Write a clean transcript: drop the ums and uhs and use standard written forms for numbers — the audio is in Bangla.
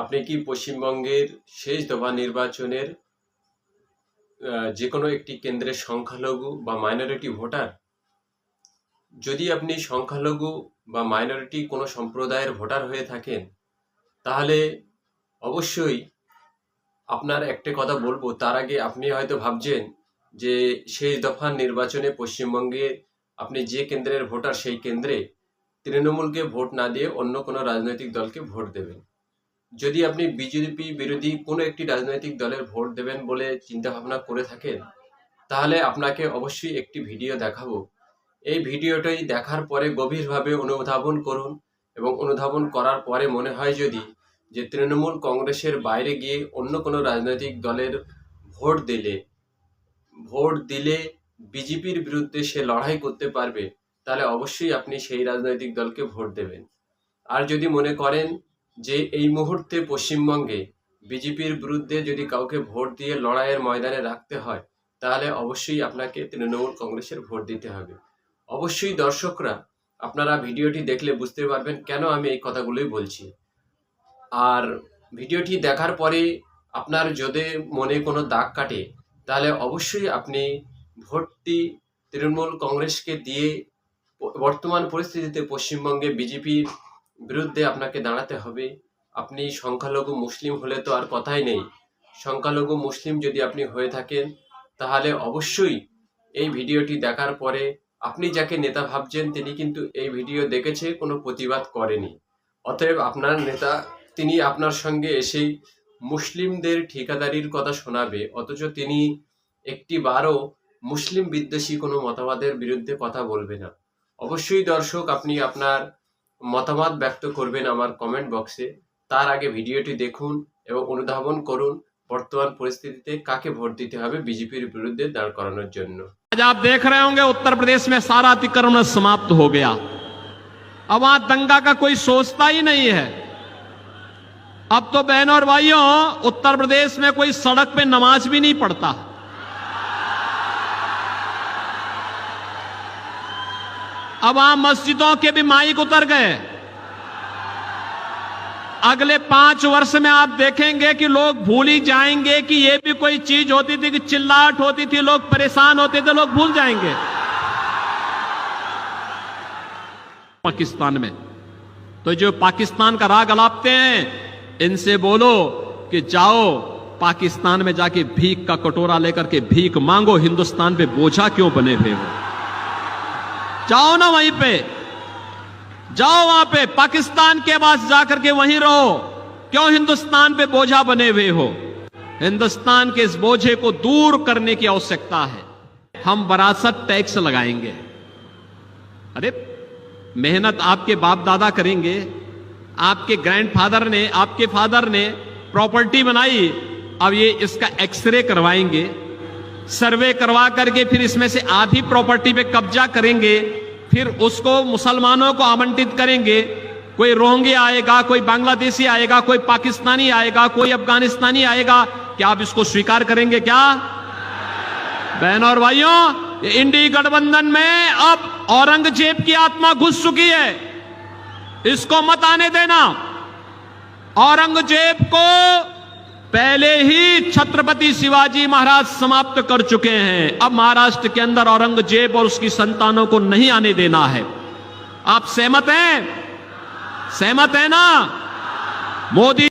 আপনি কি পশ্চিমবঙ্গের শেষ দফা নির্বাচনের যে কোনো একটি কেন্দ্রের সংখ্যালঘু বা মাইনরিটি ভোটার? যদি আপনি সংখ্যালঘু বা মাইনরিটি কোনো সম্প্রদায়ের ভোটার হয়ে থাকেন, তাহলে অবশ্যই আপনার একটা কথা বলবো, তার আগে আপনি হয়তো ভাবছেন যে শেষ দফার নির্বাচনে পশ্চিমবঙ্গে আপনি যে কেন্দ্রের ভোটার সেই কেন্দ্রে তৃণমূলকে ভোট না দিয়ে অন্য কোনো রাজনৈতিক দলকে ভোট দেবেন। যদি আপনি বিজেপি বিরোধী কোনো একটি রাজনৈতিক দলের ভোট দেবেন বলে চিন্তা ভাবনা করে থাকেন, তাহলে আপনাকে অবশ্যই একটি ভিডিও দেখাবো। এই ভিডিওটাই দেখার পরে গভীরভাবে অনুধাবন করুন, এবং অনুধাবন করার পরে মনে হয় যদি যে তৃণমূল কংগ্রেসের বাইরে গিয়ে অন্য কোনো রাজনৈতিক দলের ভোট দিলে বিজেপির বিরুদ্ধে সে লড়াই করতে পারবে, তাহলে অবশ্যই আপনি সেই রাজনৈতিক দলকে ভোট দেবেন। আর যদি মনে করেন যে এই মুহূর্তে পশ্চিমবঙ্গে বিজেপির বিরুদ্ধে যদি কাউকে ভোট দিয়ে লড়াইয়ের ময়দানে রাখতে হয়, তাহলে অবশ্যই আপনাকে তৃণমূল কংগ্রেসের ভোট দিতে হবে। অবশ্যই দর্শকরা, আপনারা ভিডিওটি দেখলে বুঝতে পারবেন কেন আমি এই কথাগুলোই বলছি। আর ভিডিওটি দেখার পরে আপনার যদি মনে কোনো দাগ কাটে, তাহলে অবশ্যই আপনি ভোটটি তৃণমূল কংগ্রেসকে দিয়ে বর্তমান পরিস্থিতিতে পশ্চিমবঙ্গে বিজেপির বিরুদ্ধে আপনাকে দাঁড়াতে হবে। আপনি সংখ্যালঘু মুসলিম হলে তো আর কথাই নেই। সংখ্যালঘু মুসলিম যদি আপনি হয়ে থাকেন, তাহলে অবশ্যই এই ভিডিওটি দেখার পরে আপনি যাকে নেতা ভাবছেন তিনি কিন্তু এই ভিডিও দেখেছে, কোনো প্রতিবাদ করেনি। অতএব আপনার নেতা তিনি আপনার সঙ্গে এসেই মুসলিমদের ঠিকাদারির কথা শোনাবে, অথচ তিনি একটি বারও মুসলিম বিদ্বেষী কোনো মতবাদের বিরুদ্ধে কথা বলবে না। অবশ্যই দর্শক, আপনি আপনার মতামত ব্যক্ত করবেন আমার কমেন্ট বক্সে। তার আগে ভিডিওটি দেখুন এবং অনুধাবন করুন বর্তমান পরিস্থিতিতে কাকে ভোট দিতে হবে বিজেপির বিরুদ্ধে দাঁড় করানোর জন্য। आज आप देख रहे होंगे उत्तर प्रदेश में सारा अतिक्रमण समाप्त हो गया। अब वहां दंगा का कोई सोचता ही नहीं है। अब तो बहनों और भाइयों, उत्तर प्रदेश में कोई सड़क पे नमाज भी नहीं पढ़ता। अब वहां मस्जिदों के भी माइक उतर गए। अगले 5 वर्ष में आप देखेंगे कि लोग भूल ही जाएंगे कि ये भी कोई चीज होती थी, कि चिल्लाहट होती थी, लोग परेशान होते थे, लोग भूल जाएंगे। पाकिस्तान में तो जो पाकिस्तान का राग अलापते हैं, इनसे बोलो कि जाओ पाकिस्तान में जाके भीख का कटोरा लेकर के भीख मांगो। हिंदुस्तान पे बोझा क्यों बने हुए हो? जाओ ना वहीं पे, जाओ वहां पे पाकिस्तान के पास जाकर के वहीं रहो। क्यों हिंदुस्तान पे बोझा बने हुए हो? हिंदुस्तान के इस बोझे को दूर करने की आवश्यकता है। हम विरासत टैक्स लगाएंगे। अरे मेहनत आपके बाप दादा करेंगे, आपके ग्रैंडफादर ने, आपके फादर ने प्रॉपर्टी बनाई, अब ये इसका एक्सरे करवाएंगे, सर्वे करवा करके फिर इसमें से आधी प्रॉपर्टी पे कब्जा करेंगे, फिर उसको मुसलमानों को आवंटित करेंगे। कोई रोहिंग्या आएगा, कोई बांग्लादेशी आएगा, कोई पाकिस्तानी आएगा, कोई अफगानिस्तानी आएगा, क्या आप इसको स्वीकार करेंगे? क्या बहनों और भाइयों, इंडी गठबंधन में अब औरंगजेब की आत्मा घुस चुकी है, इसको मत आने देना। औरंगजेब को पहले ही छत्रपति शिवाजी महाराज समाप्त कर चुके हैं। अब महाराष्ट्र के अंदर औरंगजेब और उसकी संतानों को नहीं आने देना है। आप सहमत हैं? सहमत है ना? मोदी